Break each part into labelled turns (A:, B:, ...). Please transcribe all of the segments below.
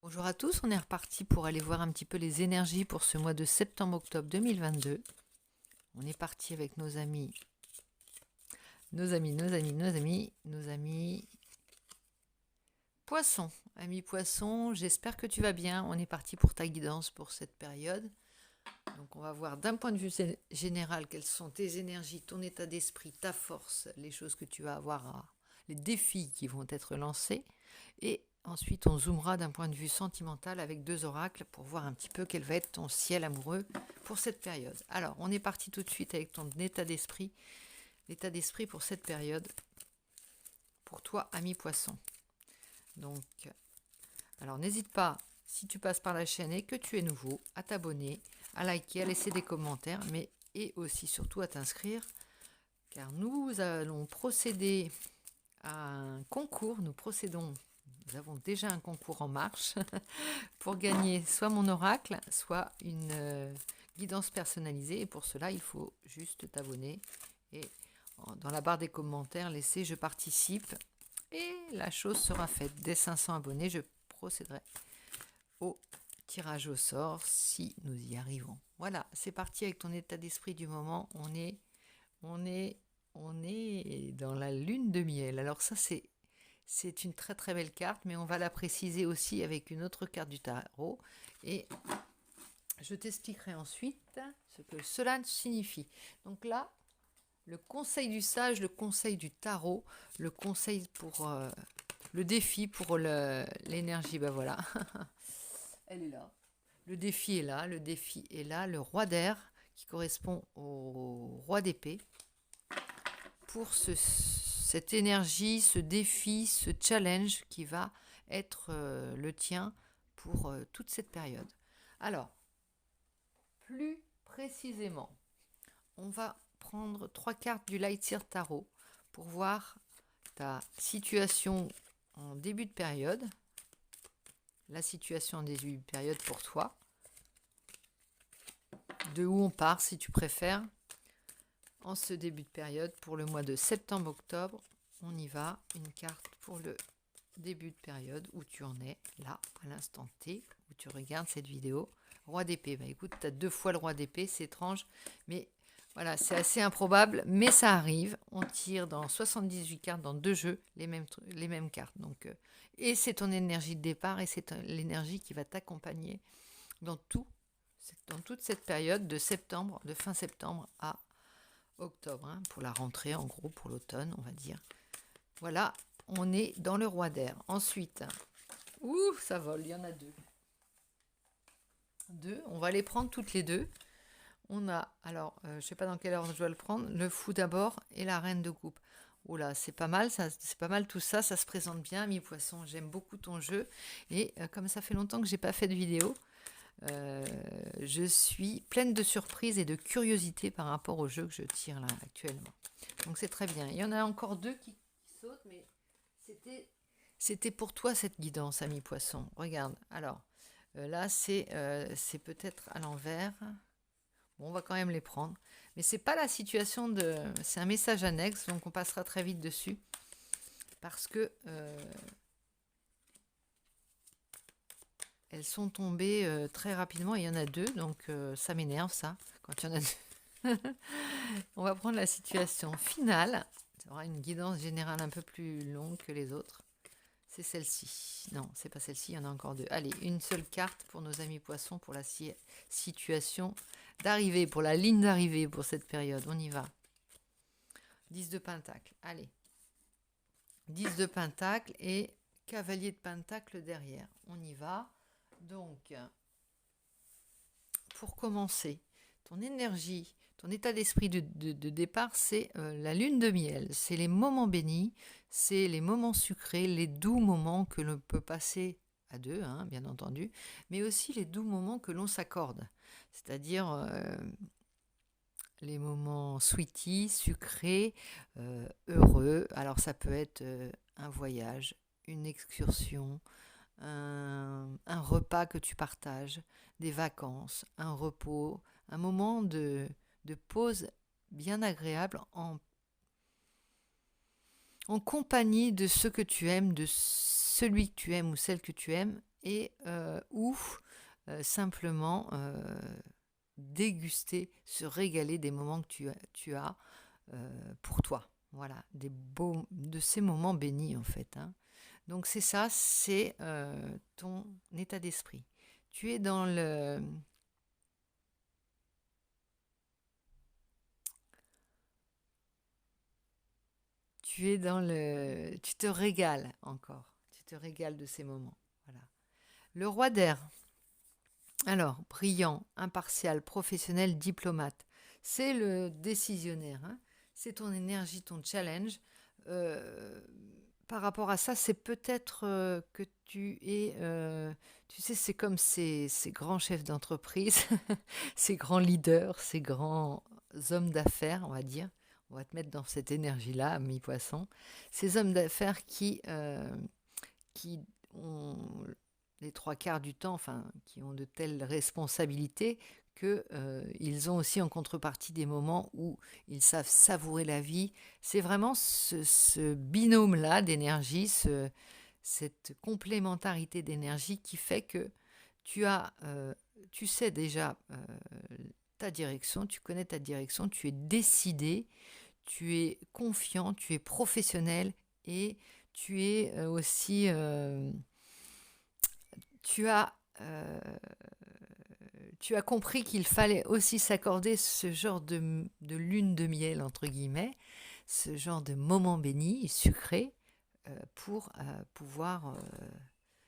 A: Bonjour à tous, on est reparti pour aller voir un petit peu les énergies pour ce mois de septembre-octobre 2022. On est parti avec nos amis poissons. Amis poissons, j'espère que tu vas bien. On est parti pour ta guidance pour cette période. Donc on va voir d'un point de vue général quelles sont tes énergies, ton état d'esprit, ta force, les choses que tu vas avoir, les défis qui vont être lancés. Et ensuite, on zoomera d'un point de vue sentimental avec 2 oracles pour voir un petit peu quel va être ton ciel amoureux pour cette période. Alors, on est parti tout de suite avec ton état d'esprit. L'état d'esprit pour cette période, pour toi, ami poisson. Donc, alors n'hésite pas, si tu passes par la chaîne et que tu es nouveau, à t'abonner, à liker, à laisser des commentaires, mais et aussi surtout à t'inscrire, car nous allons procéder à un concours. Nous avons déjà un concours en marche pour gagner soit mon oracle, soit une guidance personnalisée. Et pour cela, il faut juste t'abonner et dans la barre des commentaires, laisser « Je participe » et la chose sera faite. Dès 500 abonnés, je procéderai au tirage au sort si nous y arrivons. Voilà, c'est parti avec ton état d'esprit du moment. On est dans la lune de miel. Alors ça, c'est une très très belle carte, mais on va la préciser aussi avec une autre carte du tarot. Et je t'expliquerai ensuite ce que cela signifie. Donc là, le conseil du sage, le conseil du tarot, le conseil pour le défi pour l'énergie, ben voilà, elle est là. Le défi est là, le roi d'air qui correspond au roi d'épée. Pour cette énergie, ce défi, ce challenge qui va être le tien pour toute cette période. Alors, plus précisément, on va prendre 3 cartes du Light Seer Tarot pour voir ta situation en début de période, la situation en début de période pour toi, de où on part si tu préfères, en ce début de période pour le mois de septembre-octobre. On y va, une carte pour le début de période où tu en es là à l'instant T où tu regardes cette vidéo. Roi d'épée, bah écoute, tu as 2 fois le roi d'épée, c'est étrange, mais voilà, c'est assez improbable, mais ça arrive. On tire dans 78 cartes dans 2 jeux les mêmes cartes. Donc, et c'est ton énergie de départ et c'est l'énergie qui va t'accompagner dans toute cette période de septembre, de fin septembre à octobre, hein, pour la rentrée, en gros, pour l'automne, on va dire. Voilà, on est dans le roi d'air. Ensuite, ça vole, il y en a 2. On va les prendre toutes les 2. On a, alors, je ne sais pas dans quelle ordre je dois le prendre, le fou d'abord et la reine de coupe. Oula, c'est pas mal, c'est pas mal tout ça, ça se présente bien, mi poisson. J'aime beaucoup ton jeu et comme ça fait longtemps que j'ai pas fait de vidéo, je suis pleine de surprises et de curiosité par rapport au jeu que je tire là actuellement. Donc c'est très bien. Il y en a encore 2 qui sautent, mais c'était pour toi cette guidance, ami poisson. Regarde, alors là c'est peut-être à l'envers. Bon, on va quand même les prendre. Mais c'est pas la situation de... C'est un message annexe, donc on passera très vite dessus. Parce que elles sont tombées très rapidement. Il y en a 2, donc ça m'énerve ça, quand il y en a 2. On va prendre la situation finale. Ça aura une guidance générale un peu plus longue que les autres. C'est celle-ci. Non, c'est pas celle-ci, il y en a encore 2. Allez, une seule carte pour nos amis poissons pour la situation d'arrivée, pour la ligne d'arrivée pour cette période. On y va. 10 de pentacle. Allez. 10 de pentacle et cavalier de pentacle derrière. On y va. Donc, pour commencer, ton énergie, ton état d'esprit de départ, c'est la lune de miel. C'est les moments bénis, c'est les moments sucrés, les doux moments que l'on peut passer à 2, hein, bien entendu, mais aussi les doux moments que l'on s'accorde. C'est-à-dire les moments sweeties, sucrés, heureux. Alors ça peut être un voyage, une excursion, un repas que tu partages, des vacances, un repos, un moment de pause bien agréable en compagnie de ceux que tu aimes, de celui que tu aimes ou celle que tu aimes, et ou simplement déguster, se régaler des moments que tu as pour toi. Voilà, de ces moments bénis en fait. Hein. Donc c'est ça, c'est ton état d'esprit. Tu es dans le... Tu es dans le... Tu te régales encore. Tu te régales de ces moments. Voilà. Le roi d'air. Alors, brillant, impartial, professionnel, diplomate. C'est le décisionnaire. Hein. C'est ton énergie, ton challenge. Euh, Par rapport à ça, c'est peut-être que tu es... tu sais, c'est comme ces grands chefs d'entreprise, ces grands leaders, ces grands hommes d'affaires, on va dire. On va te mettre dans cette énergie-là, mi-poisson. Ces hommes d'affaires qui ont les trois quarts du temps, enfin, qui ont de telles responsabilités que ils ont aussi en contrepartie des moments où ils savent savourer la vie. C'est vraiment ce binôme-là d'énergie, cette complémentarité d'énergie qui fait que tu sais déjà ta direction, tu connais ta direction, tu es décidé, tu es confiant, tu es professionnel et tu es aussi tu as, tu as compris qu'il fallait aussi s'accorder ce genre de lune de miel, entre guillemets, ce genre de moment béni, sucré, pour pouvoir...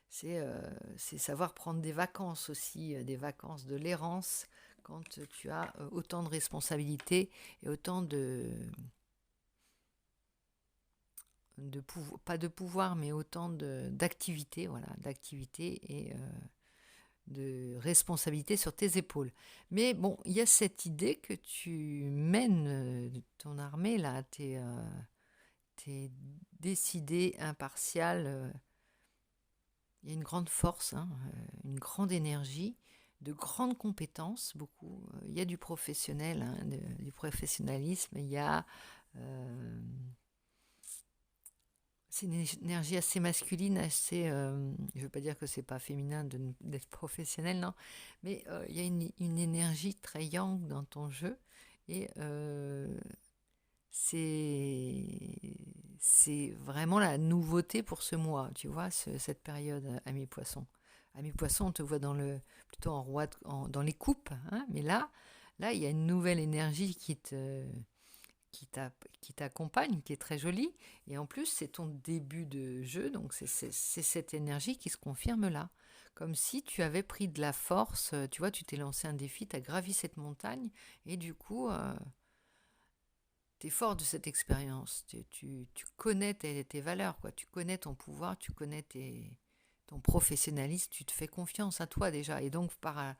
A: c'est savoir prendre des vacances aussi, des vacances de l'errance, quand tu as autant de responsabilités et autant pas de pouvoir, mais autant d'activités, voilà, d'activités et de responsabilité sur tes épaules. Mais bon, il y a cette idée que tu mènes ton armée là, t'es décidé, impartial. Il y a une grande force, hein, une grande énergie, de grandes compétences, beaucoup. Il y a du professionnel, hein, du professionnalisme. Il y a c'est une énergie assez masculine, assez. Je ne veux pas dire que c'est pas féminin d'être professionnel, non, mais il y a une énergie très yang dans ton jeu et c'est vraiment la nouveauté pour ce mois, tu vois, cette période à mi-poisson. À mi-poisson, on te voit plutôt en roi, dans les coupes, hein, mais là, il y a une nouvelle énergie qui t'accompagne, qui est très jolie. Et en plus, c'est ton début de jeu, donc c'est cette énergie qui se confirme là. Comme si tu avais pris de la force, tu vois, tu t'es lancé un défi, tu as gravi cette montagne, et du coup, tu es fort de cette expérience. Tu connais tes valeurs, quoi. Tu connais ton pouvoir, tu connais ton professionnalisme, tu te fais confiance à toi déjà. Et donc, par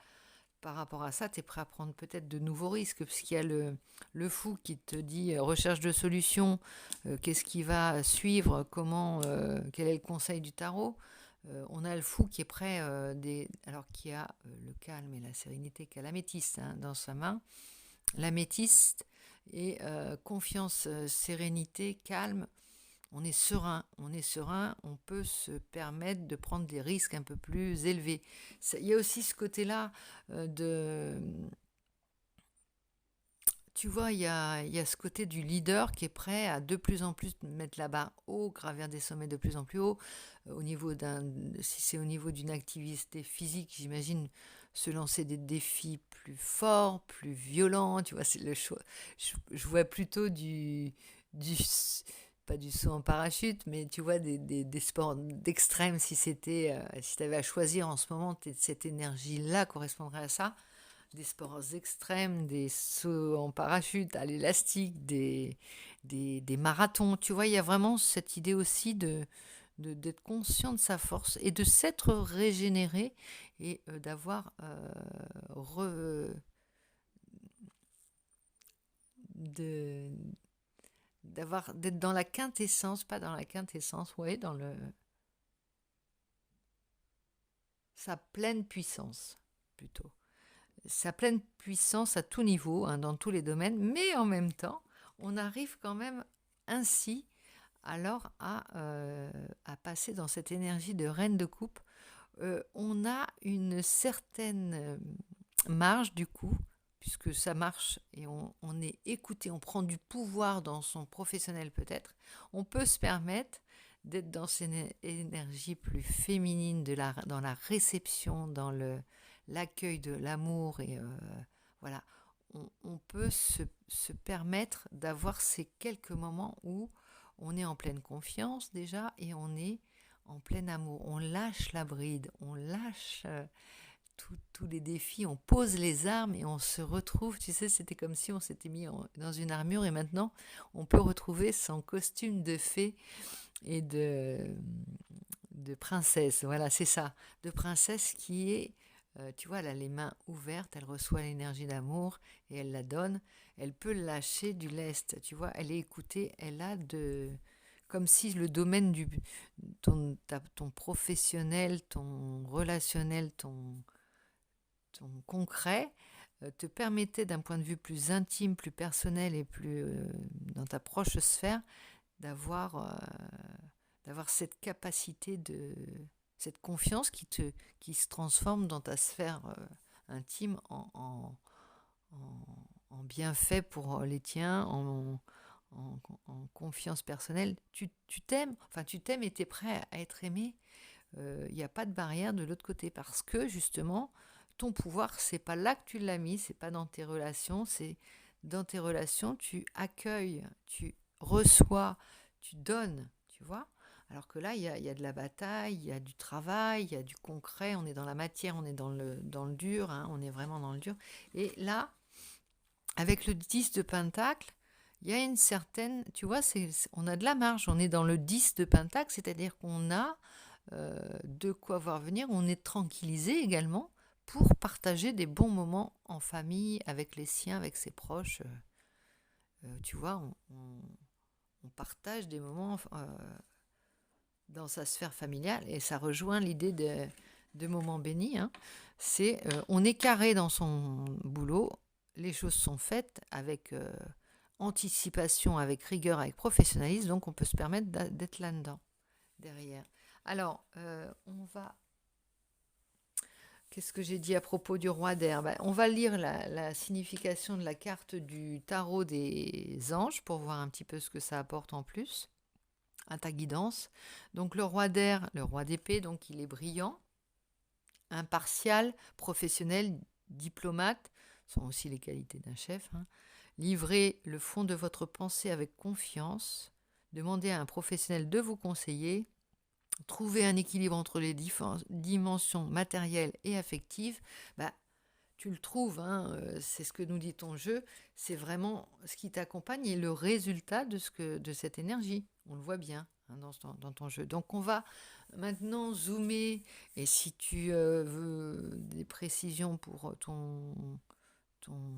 A: rapport à ça, tu es prêt à prendre peut-être de nouveaux risques, puisqu'il y a le fou qui te dit recherche de solutions, qu'est-ce qui va suivre, quel est le conseil du tarot. On a le fou qui est prêt, alors qui a le calme et la sérénité qu'a l'améthyste hein, dans sa main. L'améthyste et confiance, sérénité, calme. On est serein, on peut se permettre de prendre des risques un peu plus élevés. Il y a aussi ce côté-là de... Tu vois, il y a ce côté du leader qui est prêt à de plus en plus mettre la barre haut, gravir des sommets de plus en plus haut. Si c'est au niveau d'une activité physique, j'imagine se lancer des défis plus forts, plus violents. Tu vois, c'est le choix. Je vois plutôt du pas du saut en parachute, mais tu vois, des sports d'extrême, si tu avais à choisir en ce moment, cette énergie-là correspondrait à ça. Des sports extrêmes, des sauts en parachute, à l'élastique, des marathons. Tu vois, il y a vraiment cette idée aussi d'être conscient de sa force et de s'être régénéré et d'avoir de, d'être dans la quintessence, pas dans la quintessence, ouais, dans sa pleine puissance plutôt. Sa pleine puissance à tout niveau, hein, dans tous les domaines, mais en même temps, on arrive quand même ainsi alors à passer dans cette énergie de reine de coupe on a une certaine marge du coup, puisque ça marche et on est écouté, on prend du pouvoir dans son professionnel peut-être, on peut se permettre d'être dans cette énergie plus féminine, dans la réception, dans l'accueil de l'amour et voilà. On peut se permettre d'avoir ces quelques moments où on est en pleine confiance déjà et on est en plein amour. On lâche la bride, on lâche tous les défis, on pose les armes et on se retrouve. Tu sais, c'était comme si on s'était mis dans une armure et maintenant on peut retrouver son costume de fée et de princesse. Voilà, c'est ça, de princesse qui est, tu vois, elle a les mains ouvertes, elle reçoit l'énergie d'amour et elle la donne. Elle peut lâcher du lest, tu vois, elle est écoutée, elle a de... Comme si le domaine ton professionnel, ton relationnel, ton concret te permettait d'un point de vue plus intime, plus personnel et plus dans ta proche sphère d'avoir cette capacité cette confiance qui se transforme dans ta sphère intime en bienfait pour les tiens, en confiance personnelle. Tu t'aimes, enfin tu t'aimes et tu es prêt à être aimé. Il n'y a pas de barrière de l'autre côté parce que justement ton pouvoir, c'est pas là que tu l'as mis, c'est pas dans tes relations, c'est dans tes relations, tu accueilles, tu reçois, tu donnes, tu vois. Alors que là, il y a de la bataille, il y a du travail, il y a du concret, on est dans la matière, on est dans le dur, hein, on est vraiment dans le dur. Et là, avec le 10 de Pentacle, il y a une certaine, tu vois, on a de la marge, on est dans le 10 de Pentacle, c'est-à-dire qu'on a de quoi voir venir, on est tranquillisé également pour partager des bons moments en famille, avec les siens, avec ses proches. Tu vois, on partage des moments dans sa sphère familiale et ça rejoint l'idée de moments bénis. Hein. C'est on est carré dans son boulot, les choses sont faites avec anticipation, avec rigueur, avec professionnalisme, donc on peut se permettre d'être là-dedans, derrière. Alors, on va... Qu'est-ce que j'ai dit à propos du roi d'air? On va lire la signification de la carte du tarot des anges pour voir un petit peu ce que ça apporte en plus à ta guidance. Donc le roi d'air, le roi d'épée, donc il est brillant, impartial, professionnel, diplomate, sont aussi les qualités d'un chef. Hein. Livrez le fond de votre pensée avec confiance, demandez à un professionnel de vous conseiller, trouver un équilibre entre les dimensions matérielles et affectives, tu le trouves, hein, c'est ce que nous dit ton jeu, c'est vraiment ce qui t'accompagne et le résultat de cette énergie. On le voit bien hein, dans ton jeu. Donc on va maintenant zoomer et si tu veux des précisions pour ton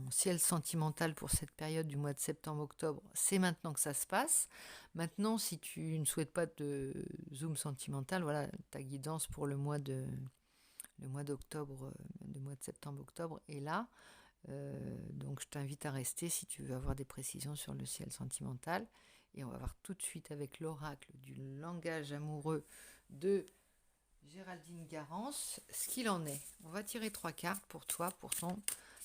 A: ciel sentimental pour cette période du mois de septembre-octobre, c'est maintenant que ça se passe. Maintenant, si tu ne souhaites pas de zoom sentimental, voilà ta guidance pour le mois d'octobre, le mois de septembre-octobre est là. Donc je t'invite à rester si tu veux avoir des précisions sur le ciel sentimental. Et on va voir tout de suite avec l'oracle du langage amoureux de Géraldine Garance ce qu'il en est. On va tirer 3 cartes pour toi, pour ton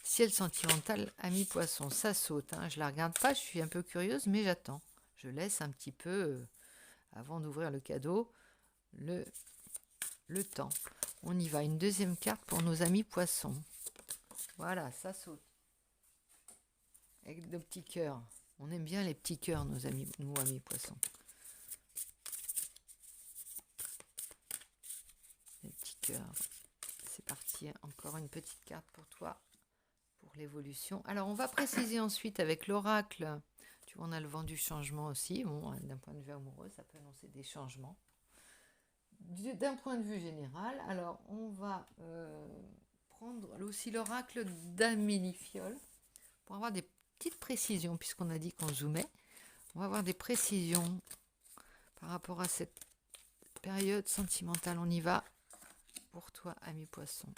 A: ciel sentimental, ami poisson. Ça saute, hein. Je la regarde pas, je suis un peu curieuse, mais j'attends. Je laisse un petit peu, avant d'ouvrir le cadeau, le temps. On y va, une deuxième carte pour nos amis poissons. Voilà, ça saute. Avec le petit cœur. On aime bien les petits cœurs, nous amis poissons. Les petits cœurs. C'est parti, encore une petite carte pour toi, pour l'évolution. Alors, on va préciser ensuite avec l'oracle. Tu vois, on a le vent du changement aussi. Bon, d'un point de vue amoureux, ça peut annoncer des changements. D'un point de vue général, alors on va prendre aussi l'oracle d'Amélie Fiol pour avoir des petites précisions, puisqu'on a dit qu'on zoomait. On va avoir des précisions par rapport à cette période sentimentale. On y va pour toi, ami poisson.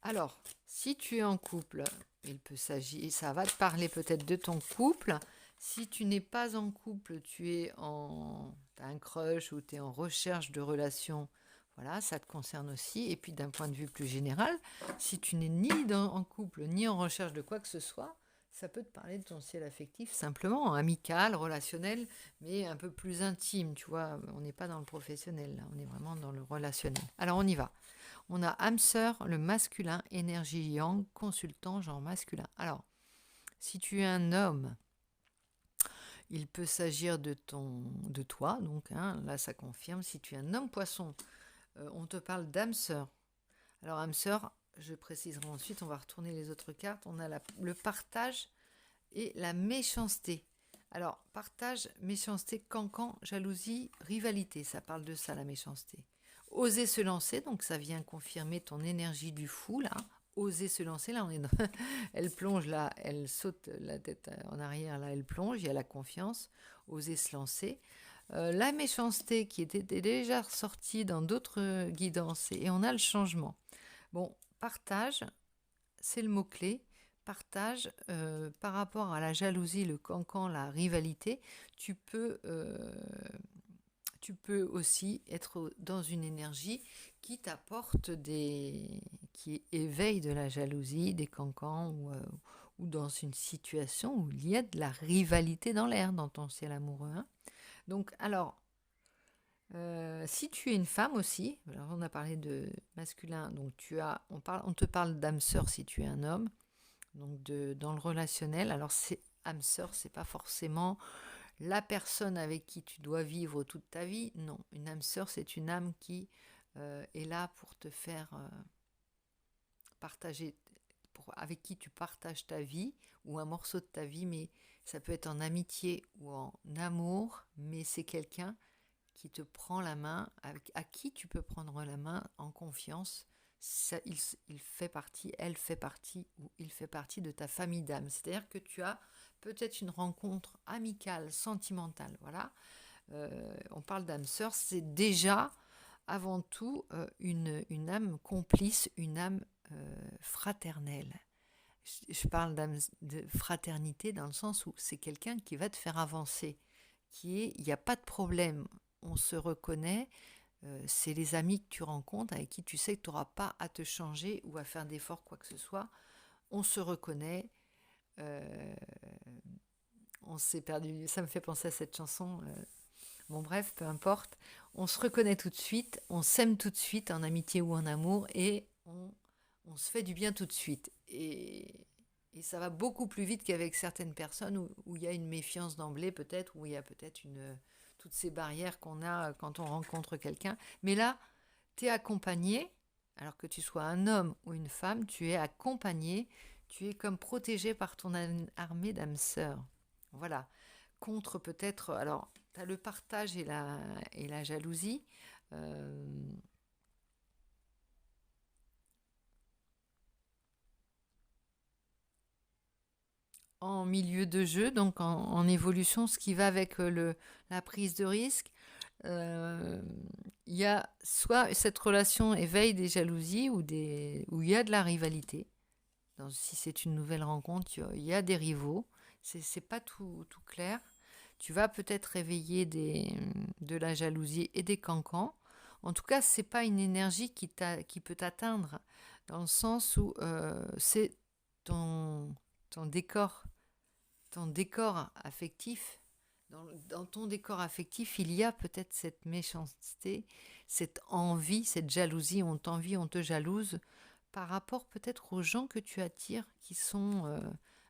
A: Alors, si tu es en couple, il peut s'agir, ça va te parler peut-être de ton couple. Si tu n'es pas en couple, t'as un crush ou tu es en recherche de relation, voilà, ça te concerne aussi. Et puis d'un point de vue plus général, si tu n'es en couple ni en recherche de quoi que ce soit, ça peut te parler de ton ciel affectif simplement, amical, relationnel, mais un peu plus intime, tu vois. On n'est pas dans le professionnel, là, on est vraiment dans le relationnel. Alors on y va. On a âme sœur, le masculin, énergie yang, consultant, genre masculin. Alors, si tu es un homme, il peut s'agir de toi, donc hein, là ça confirme. Si tu es un homme poisson, on te parle d'âme sœur. Alors âme sœur, je préciserai ensuite, on va retourner les autres cartes. On a le partage et la méchanceté. Alors partage, méchanceté, cancan, jalousie, rivalité, ça parle de ça la méchanceté. Oser se lancer, donc ça vient confirmer ton énergie du fou là. Oser se lancer, là on est dans... elle plonge là, elle saute la tête en arrière, là elle plonge, il y a la confiance, oser se lancer. La méchanceté qui était déjà ressortie dans d'autres guidances, et on a le changement. Bon, partage, c'est le mot-clé. Partage par rapport à la jalousie, le cancan, la rivalité, tu peux aussi être dans une énergie qui t'apporte qui éveille de la jalousie, des cancans ou dans une situation où il y a de la rivalité dans l'air, dans ton ciel amoureux. Hein. Donc, alors, si tu es une femme aussi, alors on a parlé de masculin, donc on te parle d'âme sœur si tu es un homme, donc dans le relationnel. Alors, âme sœur, c'est pas forcément la personne avec qui tu dois vivre toute ta vie. Non, une âme sœur, c'est une âme qui est là pour te faire partager, avec qui tu partages ta vie ou un morceau de ta vie, mais ça peut être en amitié ou en amour, mais c'est quelqu'un qui te prend la main, à qui tu peux prendre la main en confiance. Ça, il fait partie, elle fait partie, ou il fait partie de ta famille d'âme. C'est-à-dire que tu as peut-être une rencontre amicale, sentimentale, voilà. On parle d'âme sœur, c'est déjà avant tout une âme complice, une âme fraternelle. Je parle d'âme de fraternité dans le sens où c'est quelqu'un qui va te faire avancer, il n'y a pas de problème, on se reconnaît, c'est les amis que tu rencontres avec qui tu sais que tu n'auras pas à te changer ou à faire d'efforts, quoi que ce soit. On se reconnaît, on s'est perdu, ça me fait penser à cette chanson. Bon bref, peu importe, on se reconnaît tout de suite, on s'aime tout de suite en amitié ou en amour et on se fait du bien tout de suite. Et ça va beaucoup plus vite qu'avec certaines personnes où il y a une méfiance d'emblée peut-être, où il y a peut-être toutes ces barrières qu'on a quand on rencontre quelqu'un. Mais là, tu es accompagné, alors que tu sois un homme ou une femme, tu es accompagné, tu es comme protégé par ton armée d'âmes sœurs. Voilà. Contre peut-être, alors, tu as le partage et la jalousie. En milieu de jeu, donc en évolution, ce qui va avec la prise de risque. Il y a soit cette relation éveille des jalousies ou où il y a de la rivalité. Si c'est une nouvelle rencontre, il y a des rivaux. C'est pas tout clair. Tu vas peut-être réveiller de la jalousie et des cancans. En tout cas, c'est pas une énergie qui peut t'atteindre, dans le sens où c'est ton décor, ton décor affectif. Dans ton décor affectif, il y a peut-être cette méchanceté, cette envie, cette jalousie. On t'envie, on te jalouse par rapport peut-être aux gens que tu attires, qui sont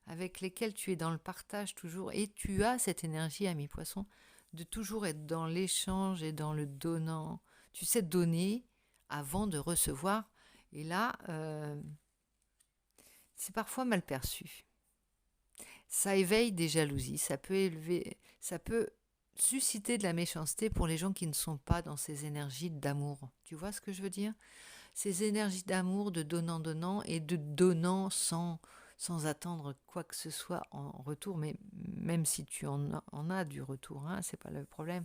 A: avec lesquels tu es dans le partage toujours. Et tu as cette énergie, ami poisson, de toujours être dans l'échange et dans le donnant. Tu sais donner avant de recevoir. Et là, c'est parfois mal perçu. Ça éveille des jalousies, ça peut susciter de la méchanceté pour les gens qui ne sont pas dans ces énergies d'amour. Tu vois ce que je veux dire ? Ces énergies d'amour, de donnant-donnant et de donnant sans attendre quoi que ce soit en retour, mais même si tu en as du retour, hein, c'est pas le problème.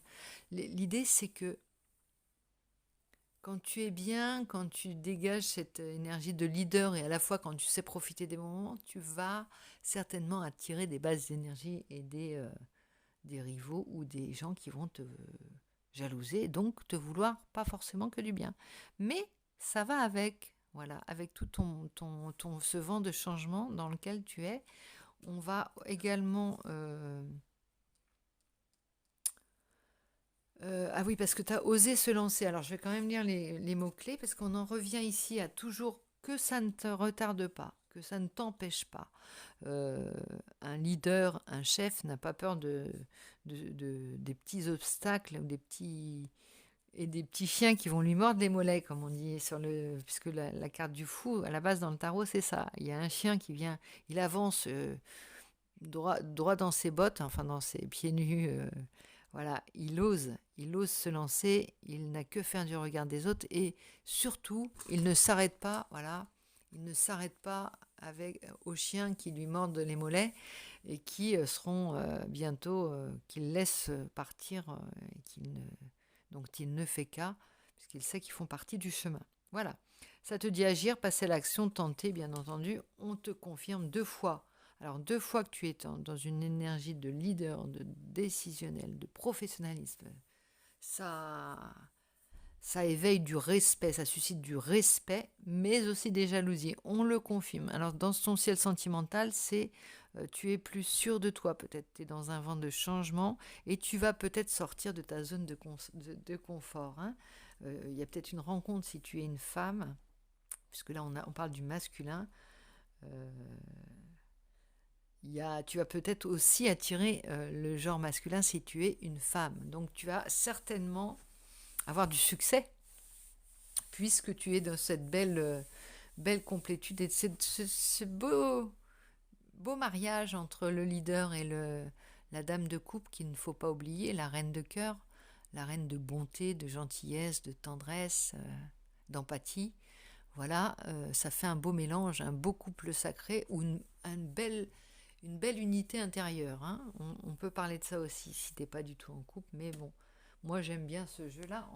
A: L'idée, c'est que quand tu es bien, quand tu dégages cette énergie de leader et à la fois quand tu sais profiter des moments, tu vas certainement attirer des bases d'énergie et des rivaux ou des gens qui vont te jalouser et donc te vouloir pas forcément que du bien. Mais ça va avec, voilà, avec tout ce vent de changement dans lequel tu es. On va également... ah oui, parce que tu as osé se lancer. Alors, je vais quand même lire les mots-clés, parce qu'on en revient ici à toujours que ça ne te retarde pas, que ça ne t'empêche pas. Euh, un leader, un chef n'a pas peur des petits obstacles ou des petits chiens qui vont lui mordre les mollets, comme on dit, puisque la carte du fou, à la base, dans le tarot, c'est ça. Il y a un chien qui vient, il avance droit dans ses bottes, enfin dans ses pieds nus. Voilà, il ose se lancer, il n'a que faire du regard des autres et surtout, il ne s'arrête pas, voilà, il ne s'arrête pas aux chiens qui lui mordent les mollets et qui seront bientôt, qu'il laisse partir, dont il ne fait qu'à, puisqu'il sait qu'ils font partie du chemin. Voilà, ça te dit agir, passer à l'action, tenter, bien entendu, on te confirme 2 fois. Alors 2 fois que tu es dans une énergie de leader, de décisionnel, de professionnalisme, ça, ça éveille du respect, ça suscite du respect, mais aussi des jalousies. On le confirme. Alors dans ton ciel sentimental, tu es plus sûr de toi, peut-être tu es dans un vent de changement et tu vas peut-être sortir de ta zone de confort. Hein. Il y a peut-être une rencontre si tu es une femme, puisque là on parle du masculin. Euh, tu vas peut-être aussi attirer le genre masculin si tu es une femme. Donc tu vas certainement avoir du succès puisque tu es dans cette belle complétude et ce beau mariage entre le leader et la dame de coupe qu'il ne faut pas oublier, la reine de cœur, la reine de bonté, de gentillesse, de tendresse, d'empathie. Voilà, ça fait un beau mélange, un beau couple sacré ou une belle unité intérieure. Hein. On peut parler de ça aussi si t'es pas du tout en couple, mais bon, moi j'aime bien ce jeu-là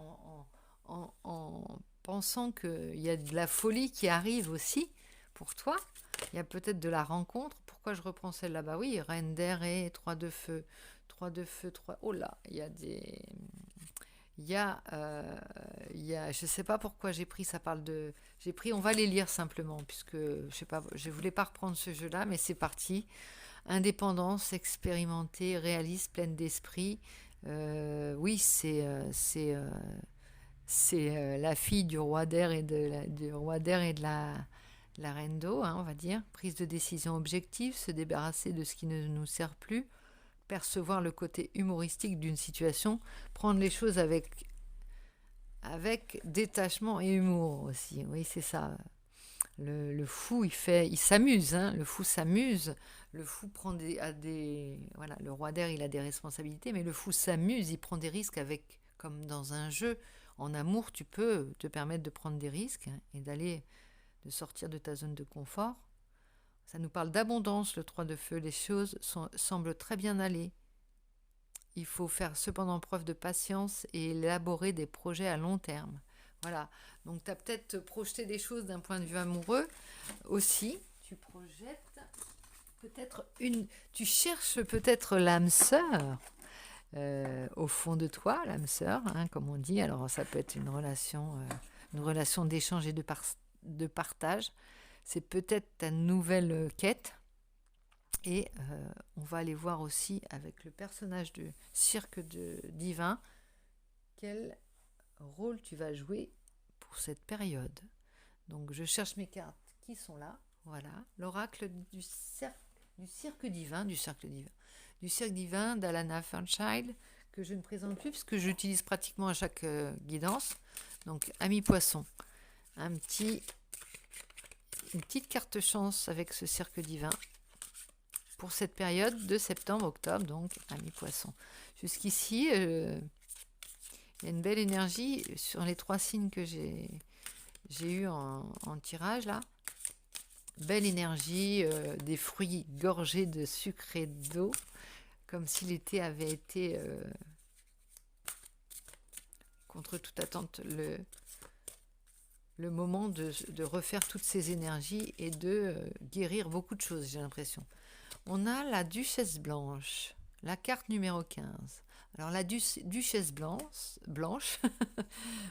A: en pensant qu'il y a de la folie qui arrive aussi pour toi. Il y a peut-être de la rencontre. Pourquoi je reprends celle-là? Bah oui, reine d'air et 3 de feu. 3 de feu, 3... Oh là, il y a des... je sais pas pourquoi j'ai pris, on va les lire simplement, puisque, je sais pas, je voulais pas reprendre ce jeu-là, mais c'est parti. Indépendance, expérimentée, réaliste, pleine d'esprit. Oui, c'est la fille du roi d'air et de la reine d'eau, hein, on va dire. Prise de décision objective, se débarrasser de ce qui ne nous sert plus, percevoir le côté humoristique d'une situation, prendre les choses avec détachement et humour aussi. Oui, c'est ça. Le fou, il s'amuse. Hein. Le fou s'amuse. Le fou prend voilà, le roi d'air, il a des responsabilités, mais le fou s'amuse. Il prend des risques comme dans un jeu. En amour, tu peux te permettre de prendre des risques et de sortir de ta zone de confort. Ça nous parle d'abondance, le 3 de feu. Les choses semblent très bien aller. Il faut faire cependant preuve de patience et élaborer des projets à long terme. Voilà. Donc, tu as peut-être projeté des choses d'un point de vue amoureux aussi. Tu projettes tu cherches peut-être l'âme sœur au fond de toi, l'âme sœur, hein, comme on dit. Alors, ça peut être une relation d'échange et de partage. C'est peut-être ta nouvelle quête. Et on va aller voir aussi avec le personnage de Cirque Divin quel rôle tu vas jouer pour cette période. Donc je cherche mes cartes qui sont là. Voilà, l'oracle du Cirque Divin, du Cirque Divin d'Alana Fairchild, que je ne présente plus puisque j'utilise pratiquement à chaque guidance. Donc ami poisson, une petite carte chance avec ce Cirque Divin pour cette période de septembre-octobre, donc ami poisson. Jusqu'ici, il y a une belle énergie sur les 3 signes que j'ai eu en tirage là. Belle énergie, des fruits gorgés de sucre et d'eau, comme si l'été avait été, contre toute attente, le moment de refaire toutes ces énergies et de guérir beaucoup de choses, j'ai l'impression. On a la Duchesse Blanche, la carte numéro 15. Alors la Duchesse Blanche,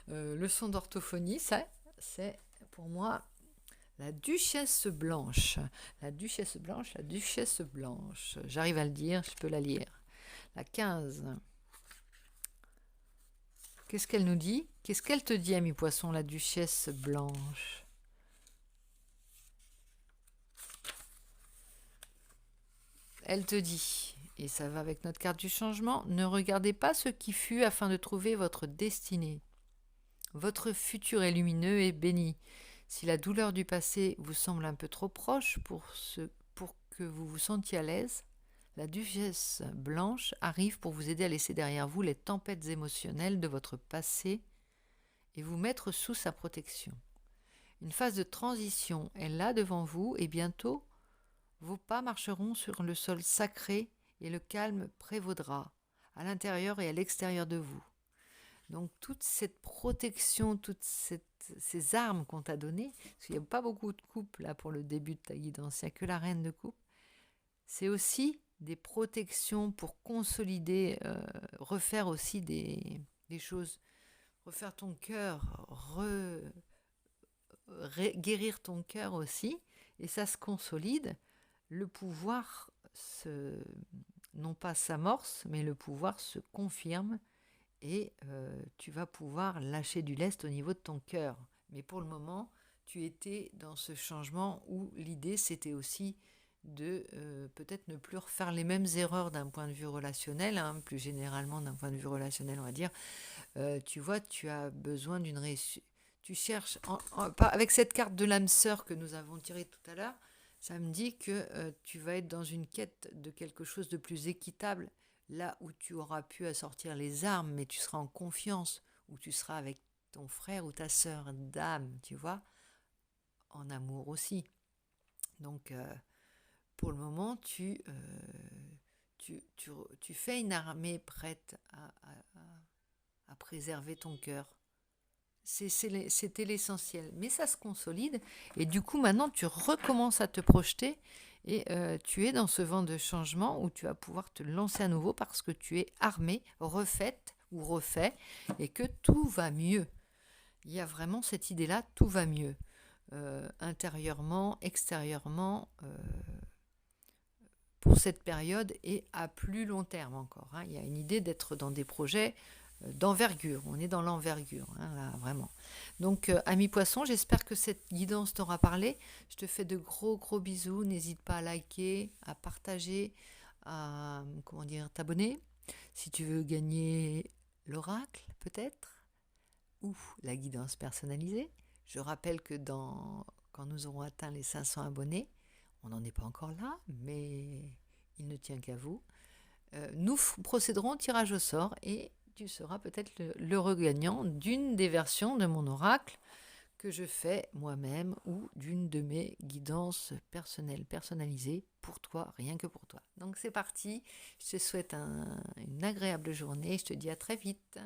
A: leçon d'orthophonie, c'est pour moi la Duchesse Blanche. La Duchesse Blanche, la Duchesse Blanche. J'arrive à le dire, je peux la lire. La 15. Qu'est-ce qu'elle nous dit? Qu'est-ce qu'elle te dit, ami poisson, la Duchesse Blanche? Elle te dit, et ça va avec notre carte du changement, ne regardez pas ce qui fut afin de trouver votre destinée. Votre futur est lumineux et béni. Si la douleur du passé vous semble un peu trop proche pour que vous vous sentiez à l'aise, la Duchesse Blanche arrive pour vous aider à laisser derrière vous les tempêtes émotionnelles de votre passé et vous mettre sous sa protection. Une phase de transition est là devant vous et bientôt, vos pas marcheront sur le sol sacré et le calme prévaudra à l'intérieur et à l'extérieur de vous. Donc toute cette protection, ces armes qu'on t'a données, parce qu'il n'y a pas beaucoup de coupes là pour le début de ta guidance, il n'y a que la reine de coupe, c'est aussi des protections pour consolider, refaire aussi des choses, refaire ton cœur, guérir ton cœur aussi, et ça se consolide. Le pouvoir, non pas s'amorce, mais le pouvoir se confirme et tu vas pouvoir lâcher du lest au niveau de ton cœur. Mais pour le moment, tu étais dans ce changement où l'idée, c'était aussi de peut-être ne plus refaire les mêmes erreurs d'un point de vue relationnel, hein, plus généralement d'un point de vue relationnel, on va dire. Tu vois, tu as besoin d'une réussite. Tu cherches, avec cette carte de l'âme sœur que nous avons tirée tout à l'heure, ça me dit que tu vas être dans une quête de quelque chose de plus équitable, là où tu auras pu assortir les armes, mais tu seras en confiance, où tu seras avec ton frère ou ta sœur d'âme, tu vois, en amour aussi. Donc, pour le moment, tu fais une armée prête à préserver ton cœur. C'était l'essentiel. Mais ça se consolide et du coup, maintenant, tu recommences à te projeter et tu es dans ce vent de changement où tu vas pouvoir te lancer à nouveau parce que tu es armée, refaite ou refait et que tout va mieux. Il y a vraiment cette idée-là, tout va mieux. Intérieurement, extérieurement, pour cette période et à plus long terme encore. Hein. Il y a une idée d'être dans des projets d'envergure. On est dans l'envergure, hein, là, vraiment. Donc, ami poisson, j'espère que cette guidance t'aura parlé. Je te fais de gros, gros bisous. N'hésite pas à liker, à partager, à t'abonner. Si tu veux gagner l'oracle, peut-être, ou la guidance personnalisée. Je rappelle que quand nous aurons atteint les 500 abonnés, on n'en est pas encore là, mais il ne tient qu'à vous. Nous procéderons au tirage au sort et tu seras peut-être l'heureux gagnant d'une des versions de mon oracle que je fais moi-même ou d'une de mes guidances personnelles, personnalisées pour toi, rien que pour toi. Donc c'est parti, je te souhaite une agréable journée, je te dis à très vite.